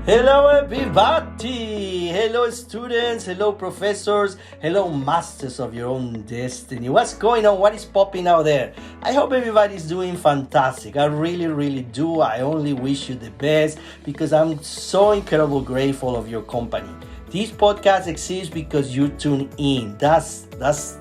Hello everybody! Hello students, hello professors, hello masters of your own destiny. What's going on? What is popping out there? I hope everybody's doing fantastic. I really do. I only wish you the best because I'm so incredibly grateful of your company. This podcast exists because you tune in. That's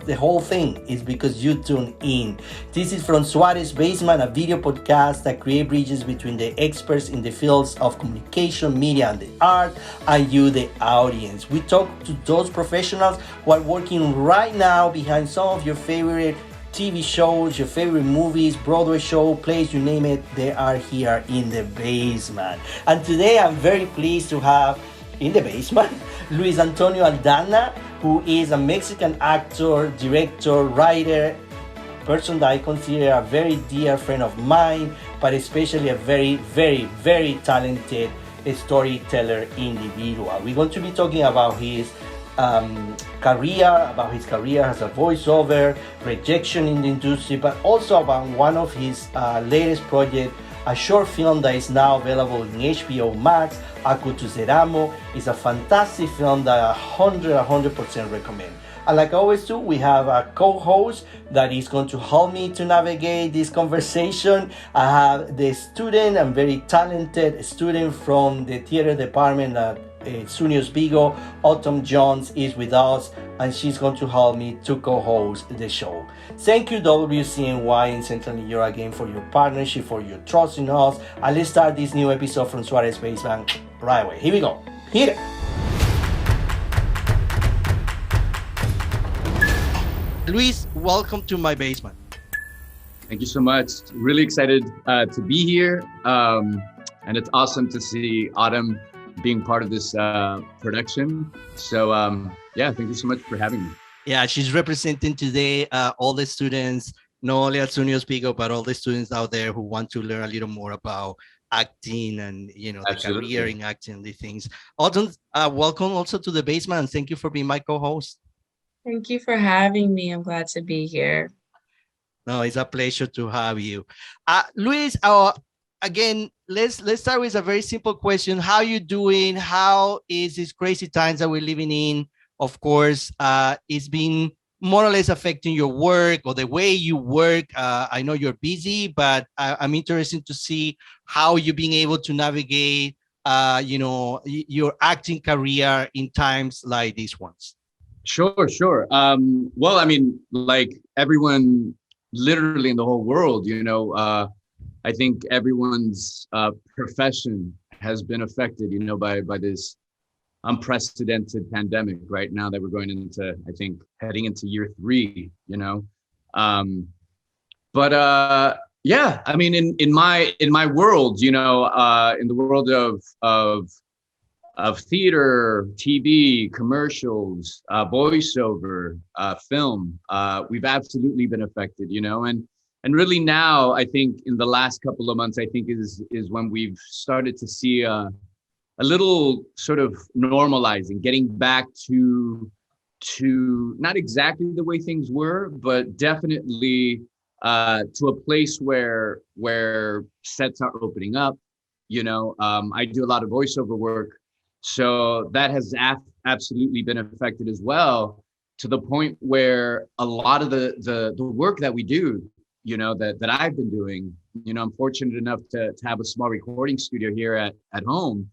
the whole thing, is because you tune in. This is from Suarez Basement, a video podcast that creates bridges between the experts in the fields of communication, media, and the art, and you, the audience. We talk to those professionals who are working right now behind some of your favorite TV shows, your favorite movies, Broadway show, plays, you name it, they are here in the basement. And today I'm very pleased to have in the basement Luis Antonio Aldana, who is a Mexican actor, director, writer, person that I consider a very dear friend of mine, but especially a very talented storyteller individual. We're going to be talking about his career as a voiceover, rejection in the industry, but also about one of his latest projects, a short film that is now available in HBO Max, Acuitzeramo. Is a fantastic film that I 100% recommend. And like I always do, we have a co-host that is going to help me to navigate this conversation. I have the student, and very talented student from the theater department at SUNY Vigo, Autumn Jones, is with us, and she's going to help me to co-host the show. Thank you, WCNY in Central New York, again for your partnership, for your trust in us. And let's start this new episode from Suarez Basement right away. Here we go. Hit it. Luis, welcome to my basement. Thank you so much. Really excited to be here. And it's awesome to see Autumn being part of this production. So thank you so much for having me. Yeah, she's representing today all the students, not only at SUNY Vigo, but all the students out there who want to learn a little more about acting and, the Absolutely. career in acting and these things. Autumn, welcome also to the basement, and thank you for being my co-host. Thank you for having me. I'm glad to be here. No, it's a pleasure to have you. Luis, again, let's start with a very simple question. How you doing? How is these crazy times that we're living in? Of course, it's been more or less affecting your work or the way you work. I know you're busy, but I'm interested to see how you're being able to navigate, your acting career in times like these ones. Sure. Well, I mean, like everyone literally in the whole world, I think everyone's profession has been affected, by this unprecedented pandemic right now that we're going into, I think, heading into year 3, I mean, in my world, in the world of theater, TV, commercials, voiceover, film, we've absolutely been affected, and really now, I think in the last couple of months, I think is when we've started to see a little sort of normalizing, getting back to not exactly the way things were, but definitely to a place where sets are opening up. I do a lot of voiceover work, so that has absolutely been affected as well, to the point where a lot of the work that we do, that I've been doing, I'm fortunate enough to have a small recording studio here at home.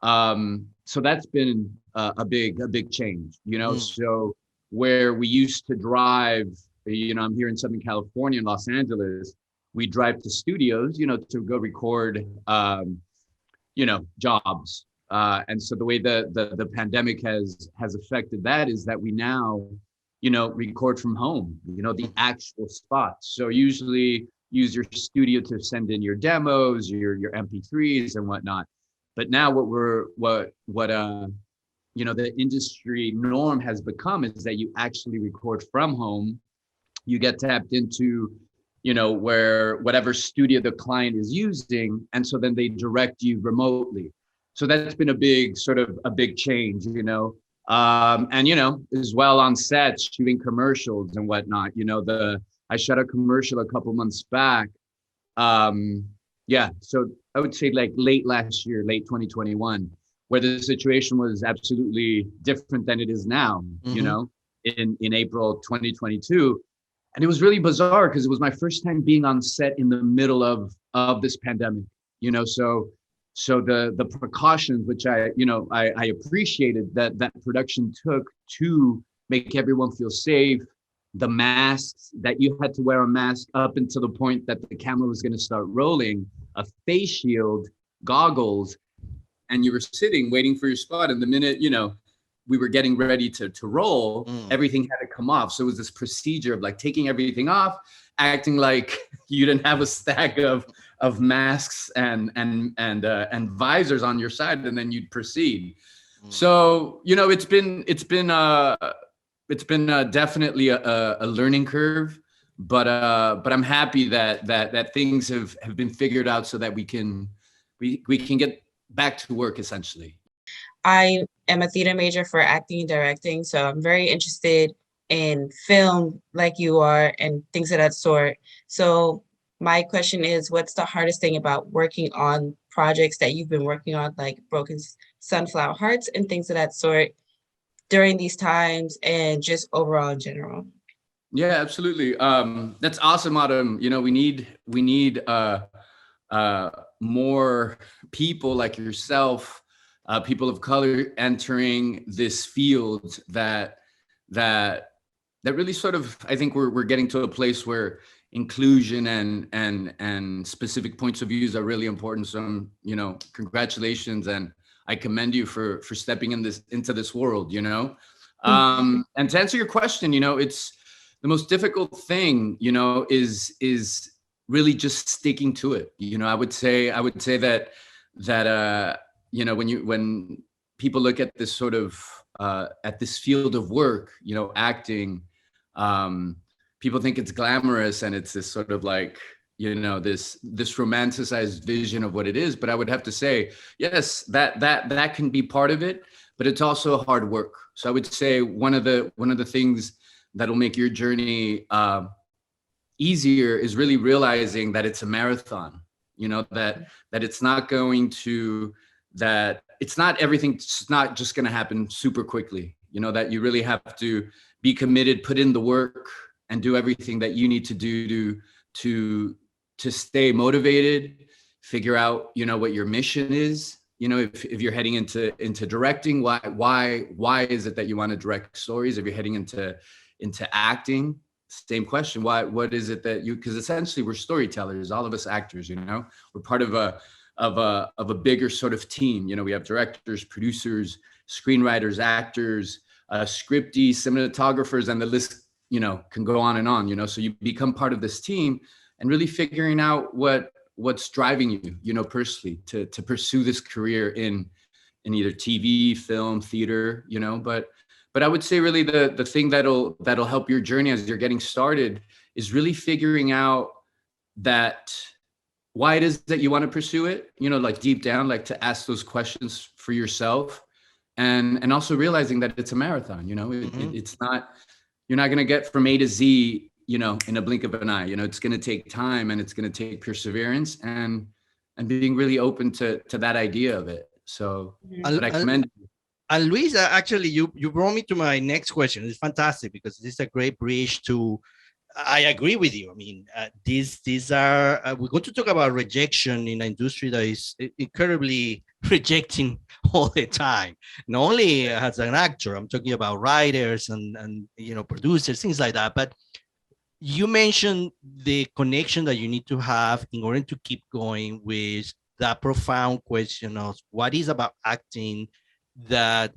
So that's been a big change, So where we used to drive, I'm here in Southern California in Los Angeles, we drive to studios, to go record, jobs. And so the way the pandemic has affected that is that we now, record from home, the actual spots. So usually use your studio to send in your demos, your MP3s and whatnot. But now what the industry norm has become is that you actually record from home. You get tapped into, where whatever studio the client is using, and so then they direct you remotely. So that's been a big change, and as well on set, shooting commercials and whatnot. I shot a commercial a couple months back. So I would say like late last year, late 2021. where the situation was absolutely different than it is now, you know, in April 2022. And it was really bizarre because it was my first time being on set in the middle of this pandemic, you know. So the precautions, which I appreciated that production took to make everyone feel safe, the masks, that you had to wear a mask up until the point that the camera was going to start rolling, a face shield, goggles, and you were sitting waiting for your spot. And the minute, you know, we were getting ready to roll, everything had to come off. So it was this procedure of like taking everything off, acting like you didn't have a stack of masks and visors on your side, and then you'd proceed. So, you know, it's been definitely a learning curve, but I'm happy that things have been figured out so that we can get back to work essentially. I am a theater major for acting and directing, so I'm very interested in film like you are and things of that sort. So my question is, what's the hardest thing about working on projects that you've been working on, like Broken Sunflower Hearts and things of that sort during these times and just overall in general? Yeah, absolutely. That's awesome, Autumn. You know, we need more people like yourself, people of color entering this field that really sort of, I think we're getting to a place where inclusion and specific points of views are really important. So, you know, congratulations, and I commend you for stepping into this world, you know. And to answer your question, you know, it's the most difficult thing, you know, is really just sticking to it. You know, I would say that you know, when people look at this sort of at this field of work, you know, acting, people think it's glamorous and it's this sort of like, you know, this romanticized vision of what it is. But I would have to say, yes, that can be part of it, but it's also hard work. So I would say one of the things that'll make your journey easier is really realizing that it's a marathon. You know, that it's not going to, that it's not everything's not just going to happen super quickly. You know, that you really have to be committed, put in the work, and do everything that you need to do to stay motivated, figure out, you know, what your mission is. You know, if you're heading into directing, why is it that you want to direct stories? If you're heading into acting, same question. What is it that you, because essentially we're storytellers, all of us actors, you know, we're part of a bigger sort of team. You know, we have directors, producers, screenwriters, actors, scripties, cinematographers, and the list, you know, can go on and on, you know. So you become part of this team and really figuring out what's driving you, you know, personally to pursue this career in either TV, film, theater, you know. But I would say really the thing that'll help your journey as you're getting started is really figuring out that why it is that you want to pursue it, you know, like deep down, like to ask those questions for yourself, and also realizing that it's a marathon, you know. It's not, you're not going to get from A to Z, you know, in a blink of an eye. You know, it's going to take time, and it's going to take perseverance and being really open to that idea of it. So but I commend you. And Luis, actually, you brought me to my next question. It's fantastic because this is a great bridge to. I agree with you. I mean, these are we're going to talk about rejection in an industry that is incredibly rejecting all the time. Not only as an actor, I'm talking about writers and you know, producers, things like that. But you mentioned the connection that you need to have in order to keep going with that profound question of what is about acting that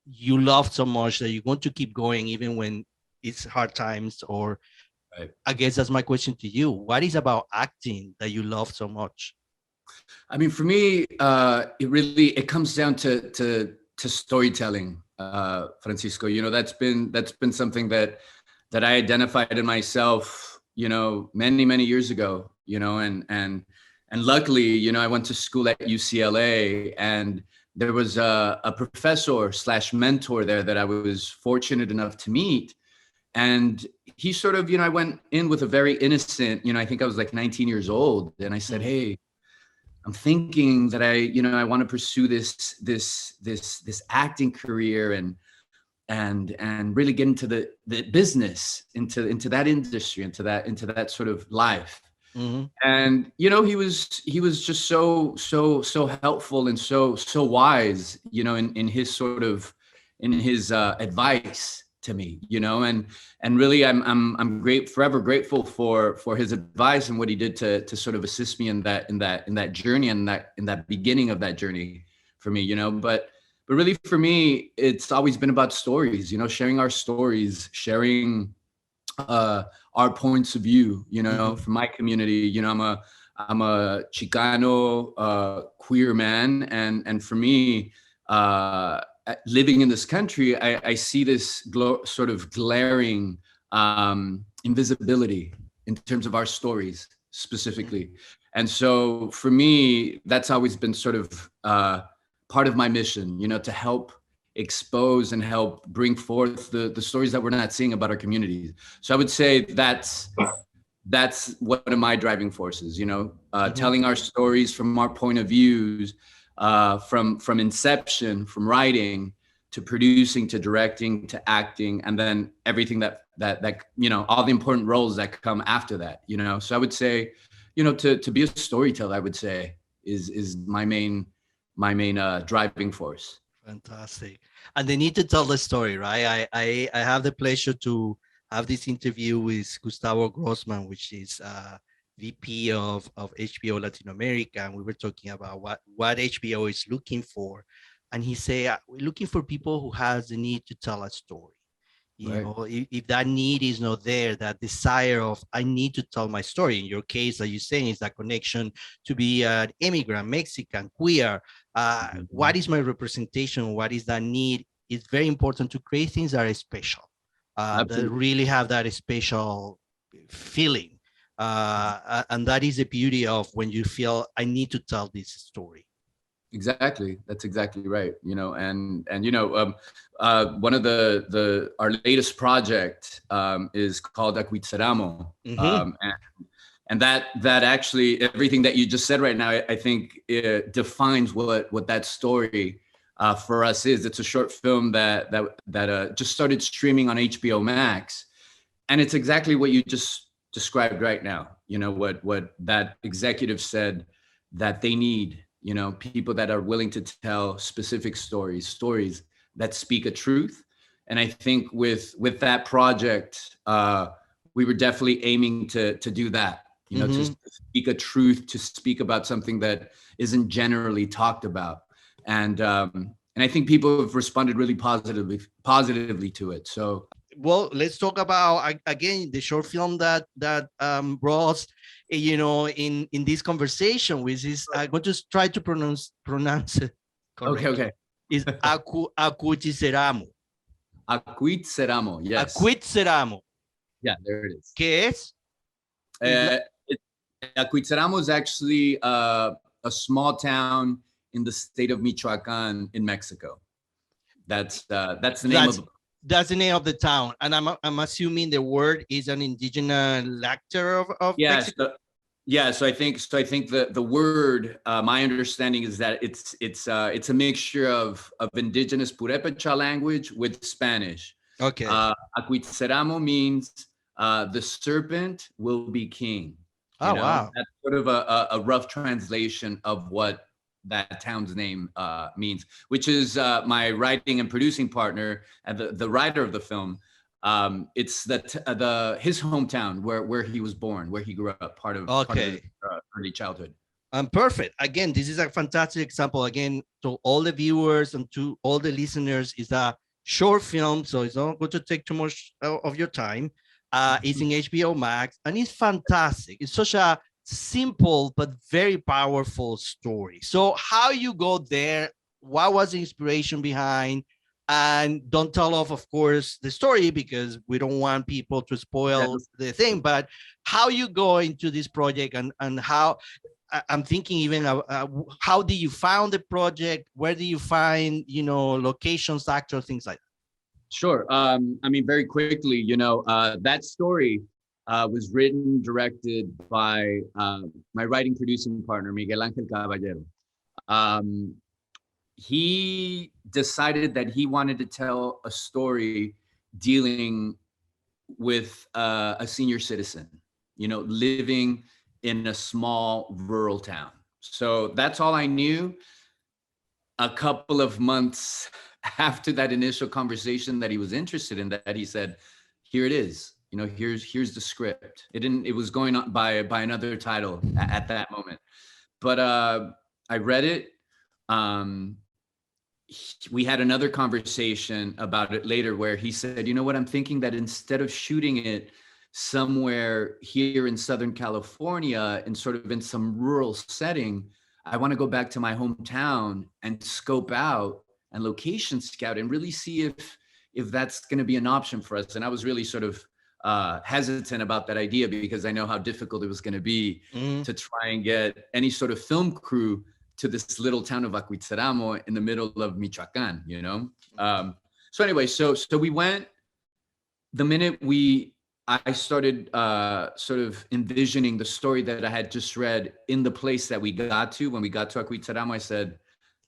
you love so much that you're going to keep going even when it's hard times. Or Right. I guess that's my question to you. What is about acting that you love so much? I mean, for me, it comes down to storytelling, Francisco. You know, that's been something that I identified in myself, you know, many years ago. You know, and luckily, you know, I went to school at UCLA, and there was a professor / mentor there that I was fortunate enough to meet. And he sort of, you know, I went in with a very innocent, you know, I think I was like 19 years old. And I said, hey, I'm thinking that I want to pursue this acting career and really get into the business, into that industry, into that sort of life. Mhm. And he was just so helpful and so wise, in his sort of in his advice to me, and really I'm forever grateful for his advice and what he did to sort of assist me in that journey and in that beginning of that journey for me, but really for me it's always been about stories, sharing our stories, sharing our points of view, Mhm. from my community. I'm a Chicano queer man, and for me, living in this country, I see this sort of glaring invisibility in terms of our stories specifically. And so for me, that's always been sort of part of my mission, to help expose and help bring forth the stories that we're not seeing about our communities. So I would say that's one of my driving forces, Mhm. telling our stories from our point of views, from inception, from writing to producing to directing to acting, and then everything that all the important roles that come after that. So I would say, to be a storyteller, I would say is my main driving force. Fantastic. And they need to tell the story, right? I have the pleasure to have this interview with Gustavo Grossman, which is VP of HBO Latin America. And we were talking about what HBO is looking for. And he said, we're looking for people who has the need to tell a story. Right. If that need is not there, that desire of I need to tell my story. In your case, that you're saying is that connection to be an immigrant, Mexican, queer. What is my representation? What is that need? It's very important to create things that are special, that Absolutely. really have that special feeling. And that is the beauty of when you feel I need to tell this story. Exactly. That's exactly right. One of our latest project is called Acuitzeramo. Mm-hmm. And that actually everything that you just said right now, I think it defines what that story for us is. It's a short film that just started streaming on HBO Max, and it's exactly what you just described right now. What that executive said that they need. People that are willing to tell specific stories that speak a truth. And I think with that project, we were definitely aiming to do that. To Mm-hmm. speak a truth, to speak about something that isn't generally talked about, and I think people have responded really positively to it. So Well, let's talk about again the short film that brought us, in this conversation, which is I'm going to try to pronounce it okay, correctly. okay. Is Acuitzeramo. Acuitzeramo, yes. Acuitzeramo. Yeah, there it is. ¿Qué es? Uh, it, Acuitzeramo is actually a small town in the state of Michoacan in Mexico. That's the name That's of. that's the name of the town, and I'm assuming the word is an indigenous lacter of Yeah. Mexico. So I think the word, my understanding is that it's a mixture of indigenous Purepecha language with Spanish. Okay. Acuitzeramo means the serpent will be king. Oh wow. That's sort of a rough translation of what that town's name means, which is my writing and producing partner and the writer of the film. It's his hometown where he was born, where he grew up, part of his Okay. early childhood. Perfect. Again, this is a fantastic example. Again, to all the viewers and to all the listeners, is a short film, so it's not going to take too much of your time. It's in HBO Max, and it's fantastic. It's such a simple but very powerful story. So, how you go there? What was the inspiration behind? And don't tell off, of course, the story because we don't want people to spoil the thing. But how you go into this project and how I'm thinking even how did you found the project? Where do you find, locations, actors, things like that? Sure. I mean, very quickly, that story was written, directed by my writing producing partner, Miguel Ángel Caballero. Um, he decided that he wanted to tell a story dealing with a senior citizen, living in a small rural town. So that's all I knew. A couple of months after that initial conversation that he was interested in, that he said, here it is, here's the script. It was going on by another title at that moment. But I read it. We had another conversation about it later where he said, you know what, I'm thinking that instead of shooting it somewhere here in Southern California and sort of in some rural setting, I want to go back to my hometown and scope out and location scout and really see if that's going to be an option for us. And I was really sort of hesitant about that idea because I know how difficult it was going to be to try and get any sort of film crew to this little town of Acuitzeramo in the middle of Michoacan, So anyway, so we went. The minute I started sort of envisioning the story that I had just read in the place that we got to, when we got to Acuitzeramo, I said,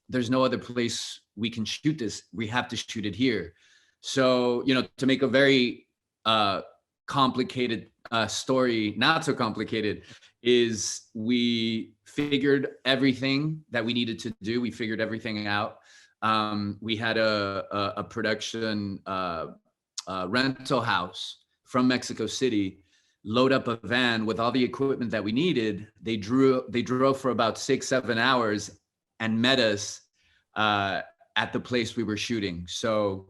there's no other place we can shoot this. We have to shoot it here. So, to make a very complicated story, not so complicated, is we figured everything that we needed to do. We figured everything out. We had a production rental house from Mexico City, load up a van with all the equipment that we needed. They drove for about 6-7 hours and met us at the place we were shooting. So,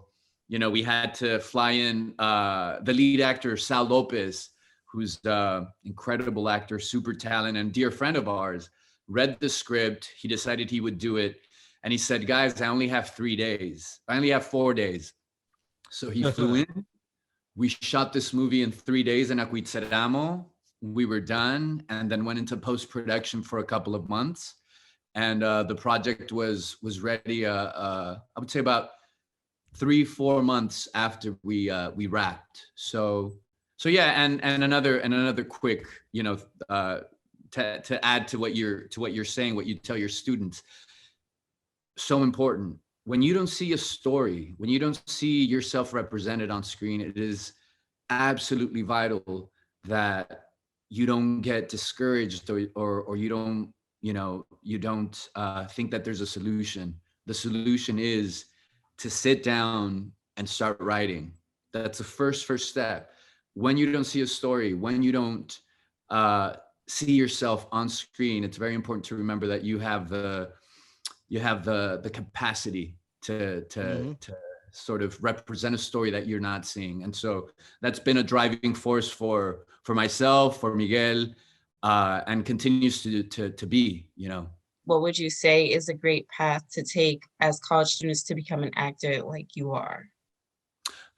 we had to fly in the lead actor, Sal Lopez, who's an incredible actor, super talent, and dear friend of ours, read the script. He decided he would do it. And he said, guys, I only have 3 days. I only have 4 days. So he flew in. We shot this movie in 3 days in Acuitzeramo. We were done and then went into post-production for a couple of months. And the project was ready, I would say about 3-4 months after we wrapped. So yeah, and another quick, to add to what you're saying, what you tell your students. So important. When you don't see a story, when you don't see yourself represented on screen, it is absolutely vital that you don't get discouraged or you don't, think that there's a solution. The solution is to sit down and start writing. That's the first step. When you don't see a story, when you don't see yourself on screen, it's very important to remember that you have the capacity to sort of represent a story that you're not seeing. And so that's been a driving force for myself, for Miguel, and continues to be, What would you say is a great path to take as college students to become an actor like you are?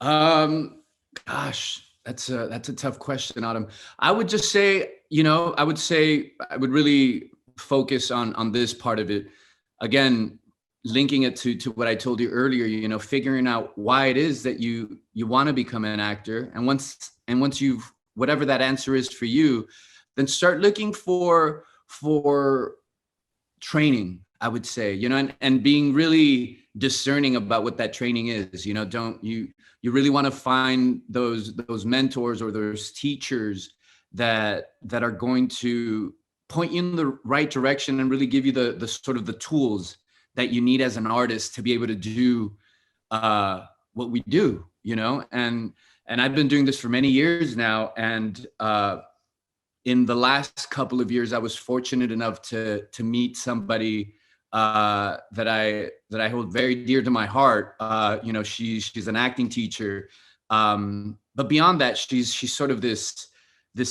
Gosh, that's a tough question, Autumn. I would just say, I would really focus on this part of it. Again, linking it to what I told you earlier, figuring out why it is that you want to become an actor. And once you've, whatever that answer is for you, then start looking for training, I would say, and being really discerning about what that training is. You really want to find those mentors or those teachers that are going to point you in the right direction and really give you the sort of the tools that you need as an artist to be able to do what we do, and I've been doing this for many years now. And in the last couple of years, I was fortunate enough to meet somebody that I hold very dear to my heart. She's an acting teacher, but beyond that, she's sort of this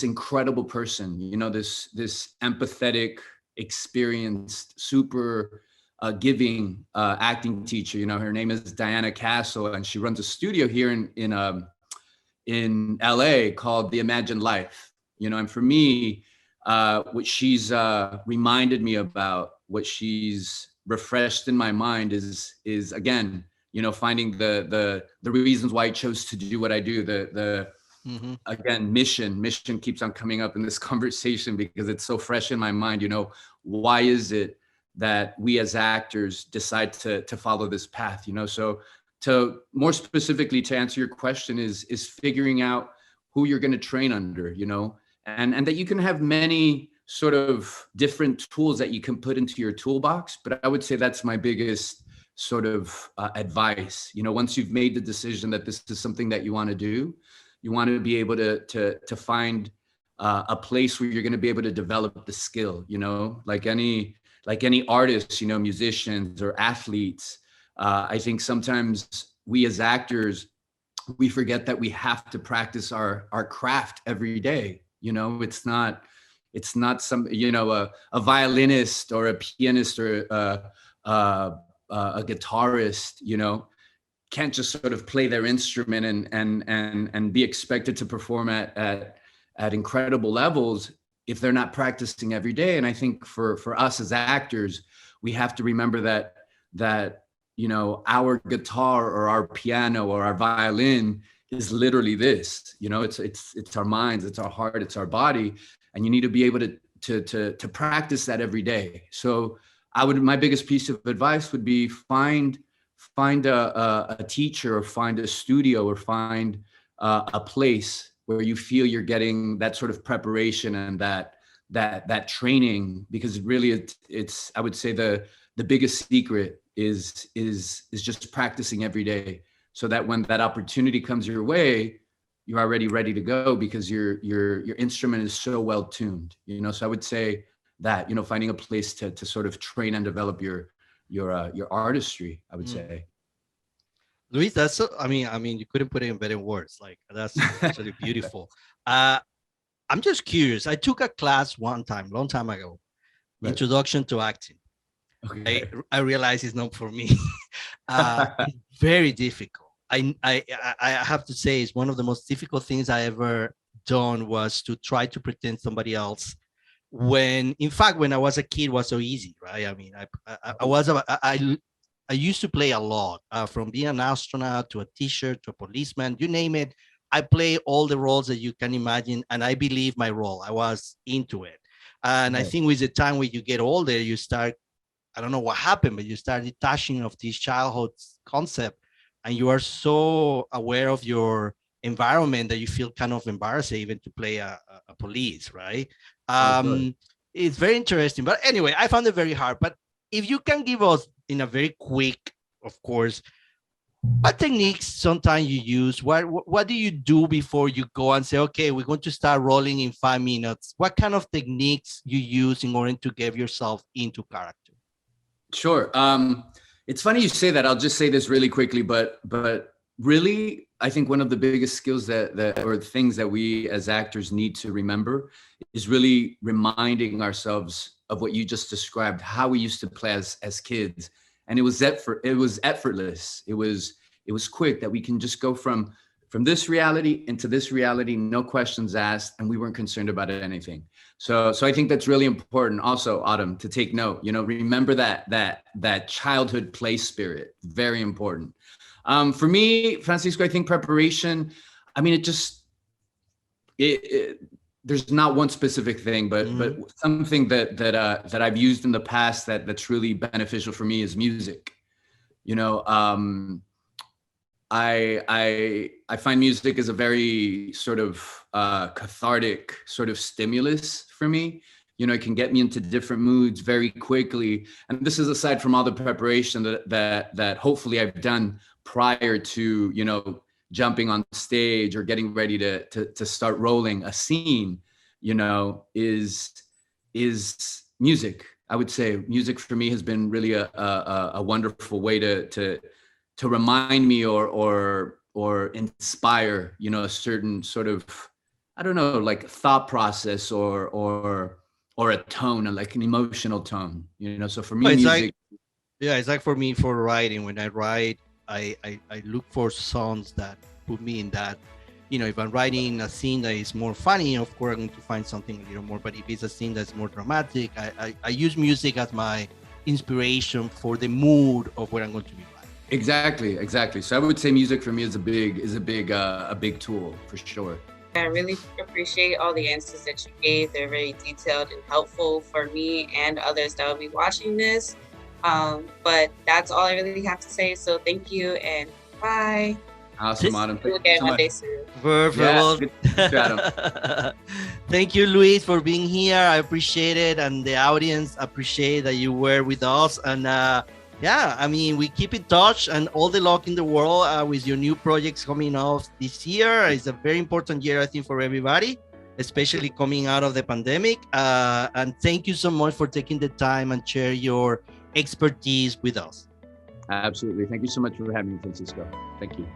incredible person. This empathetic, experienced, super giving acting teacher. Her name is Diana Castle, and she runs a studio here in LA called The Imagined Life. And for me, what she's reminded me about, what she's refreshed in my mind is again, finding the reasons why I chose to do what I do, the Mm-hmm. Again, mission keeps on coming up in this conversation because it's so fresh in my mind. Why is it that we as actors decide to follow this path? So to more specifically to answer your question is figuring out who you're going to train under, and that you can have many sort of different tools that you can put into your toolbox. But I would say that's my biggest sort of advice. Once you've made the decision that this is something that you want to do, you want to be able to find a place where you're going to be able to develop the skill, like any artists, musicians or athletes. I think sometimes we as actors, we forget that we have to practice our craft every day. It's not some, a violinist or a pianist or a guitarist, can't just sort of play their instrument and be expected to perform at incredible levels if they're not practicing every day. And I think for us as actors, we have to remember that our guitar or our piano or our violin is literally this. It's our minds, it's our heart, it's our body, and you need to be able to practice that every day. So my biggest piece of advice would be find a teacher, or find a studio, or find a place where you feel you're getting that sort of preparation and that training, because really it's I would say the biggest secret is just practicing every day, so that when that opportunity comes your way, you're already ready to go because your instrument is so well tuned. So I would say that finding a place to sort of train and develop your artistry, I would say. Luis, that's so, I mean, you couldn't put it in better words. Like, that's actually beautiful. I'm just curious. I took a class one time, long time ago, Right. Introduction to Acting. Okay. I realize it's not for me. It's very difficult. I have to say, it's one of the most difficult things I ever done was to try to pretend somebody else. When, in fact, when I was a kid, it was so easy, right? I mean, I used to play a lot, from being an astronaut to a teacher to a policeman, you name it. I play all the roles that you can imagine, and I believe my role. I was into it. And I think with the time when you get older, you start, I don't know what happened, but you start detaching of this childhood concept, and you are so aware of your environment that you feel kind of embarrassed even to play a police, right? It's very interesting. But anyway, I found it very hard. But if you can give us in a very quick, of course, what techniques sometimes you use? What do you do before you go and say, okay, we're going to start rolling in 5 minutes? What kind of techniques you use in order to get yourself into character? Sure. It's funny you say that. I'll just say this really quickly, but really, I think one of the biggest skills or things that we as actors need to remember is really reminding ourselves of what you just described, how we used to play as kids. And it was effortless. It was quick, that we can just go from this reality into this reality, no questions asked, and we weren't concerned about anything. So I think that's really important. Also, Autumn, to take note. Remember that childhood play spirit. Very important. For me, Francisco, I think preparation. I mean, there's not one specific thing, but something that I've used in the past that's really beneficial for me is music. I find music is a very sort of cathartic sort of stimulus for me. It can get me into different moods very quickly. And this is aside from all the preparation that hopefully I've done prior to, jumping on stage or getting ready to start rolling a scene, is music. I would say music for me has been really a wonderful way to remind me or inspire, a certain sort of, I don't know, like thought process or a tone, like an emotional tone, So for me, music. It's like for me, for writing, when I write, I look for songs that put me in that, if I'm writing a scene that is more funny, of course, I'm going to find something a little more, but if it's a scene that's more dramatic, I use music as my inspiration for the mood of what I'm going to be writing. Exactly. So I would say music for me is a big tool for sure. I really appreciate all the answers that you gave. They're very detailed and helpful for me and others that will be watching this. But that's all I really have to say. So thank you and bye. Awesome, Adam. See you again one day soon. Perfect. Yeah, Well, good to Adam. thank you, Luis, for being here. I appreciate it, and the audience appreciate that you were with us. And yeah, I mean, we keep in touch, and all the luck in the world with your new projects coming out this year. It's a very important year, I think, for everybody, especially coming out of the pandemic. And thank you so much for taking the time and share your expertise with us. Absolutely. Thank you so much for having me, Francisco. Thank you.